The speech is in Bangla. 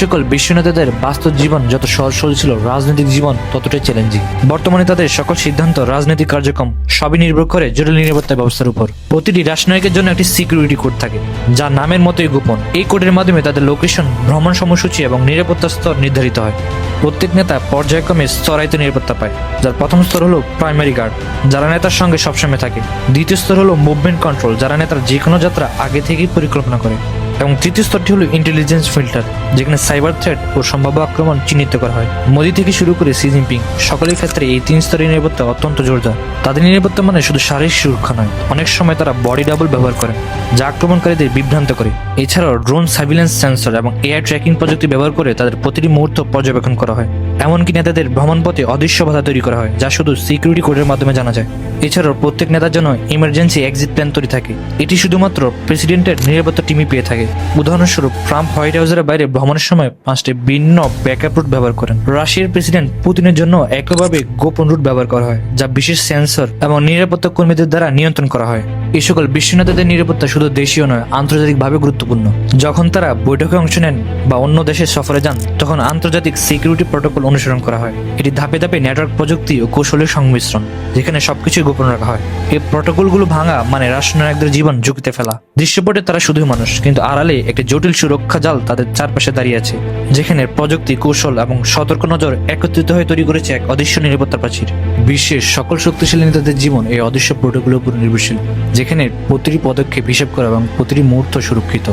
সকল বিশ্ব নেতাদের বাস্তব জীবন যত সহজ সরল ছিল, রাজনৈতিক জীবন ততটাই চ্যালেঞ্জিং। বর্তমানে তাদের সকল সিদ্ধান্ত, রাজনৈতিক কার্যক্রম সবই নির্ভর করে জরুরি নিরাপত্তা ব্যবস্থার উপর। প্রতিটি রাষ্ট্রনায়কের জন্য একটি সিকিউরিটি কোড থাকে, যা নামের মতোই গোপন। এই কোডের মাধ্যমে তাদের লোকেশন, ভ্রমণ সময়সূচি এবং নিরাপত্তা স্তর নির্ধারিত হয়। প্রত্যেক নেতা পর্যায়ক্রমে স্তরায়িত নিরাপত্তা পায়, যার প্রথম স্তর হলো প্রাইমারি গার্ড, যারা নেতার সঙ্গে সবসময় থাকে। দ্বিতীয় স্তর হলো মুভমেন্ট কন্ট্রোল, যারা নেতার যে কোনো যাত্রা আগে থেকেই পরিকল্পনা করে। এবং তৃতীয় স্তরটি হলো ইন্টেলিজেন্স ফিল্টার, যেখানে সাইবার থ্রেট ও সম্ভাব্য আক্রমণ চিহ্নিত করা হয়। মোদি থেকে শুরু করে সি জিনপিং সকলের ক্ষেত্রে এই 3 স্তরের নিরাপত্তা অত্যন্ত জোরদার। তাদের নিরাপত্তা মানে শুধু শারীরিক সুরক্ষা নয়, অনেক সময় তারা বডি ডাবল ব্যবহার করেন, যা আক্রমণকারীদের বিভ্রান্ত করে। এছাড়াও ড্রোন সার্ভিলেন্স সেন্সর এবং এআই ট্র্যাকিং প্রযুক্তি ব্যবহার করে তাদের প্রতিটি মুহূর্ত পর্যবেক্ষণ করা হয়। এমনকি নেতাদের ভ্রমণপথে অদৃশ্য বাধা তৈরি করা হয়, যা শুধু সিকিউরিটি কোডের মাধ্যমে জানা যায়। এছাড়াও প্রত্যেক নেতার জন্য ইমার্জেন্সি এক্সিট প্ল্যান তৈরি থাকে, এটি শুধুমাত্র প্রেসিডেন্টের নিরাপত্তা টিমই পেয়ে থাকে। উদাহরণস্বরূপ, ট্রাম্প হোয়াইট হাউসের বাইরে ভ্রমণের সময় 5টি ভিন্ন ব্যাকআপ রুট ব্যবহার করেন। রাশিয়ার প্রেসিডেন্ট পুতিনের জন্য একইভাবে গোপন রুট ব্যবহার করা হয়, যা বিশেষ সেন্সর এবং নিরাপত্তা কর্মীদের দ্বারা নিয়ন্ত্রণ করা হয়। এই সকল বিশ্ব নেতাদের নিরাপত্তা শুধু দেশীয় নয়, আন্তর্জাতিকভাবে গুরুত্বপূর্ণ। যখন তারা বৈঠকে অংশ নেন বা অন্য দেশে সফরে যান, তখন আন্তর্জাতিক সিকিউরিটি প্রটোকল অনুসরণ করা হয়। এটি ধাপে ধাপে নেটওয়ার্ক প্রযুক্তি ও কৌশলের সংমিশ্রণ, যেখানে সবকিছু গোপন রাখা হয়। এই প্রটোকলগুলো ভাঙা মানে রাষ্ট্রনায়কদের জীবন ঝুঁকিতে ফেলা। দৃশ্যপটে তারা শুধুই মানুষ, কিন্তু আড়ালে একটি জটিল সুরক্ষা জাল তাদের চারপাশে দাঁড়িয়ে আছে, যেখানে প্রযুক্তি, কৌশল এবং সতর্ক নজর একত্রিত হয়ে তৈরি করেছে এক অদৃশ্য নিরাপত্তা প্রাচীর। বিশ্বের সকল শক্তিশালী নেতাদের জীবন এই অদৃশ্য প্রটোকলের উপর নির্ভরশীল, যেখানে প্রতিটি পদক্ষেপ হিসেব করা এবং প্রতিটি মুহূর্ত সুরক্ষিত।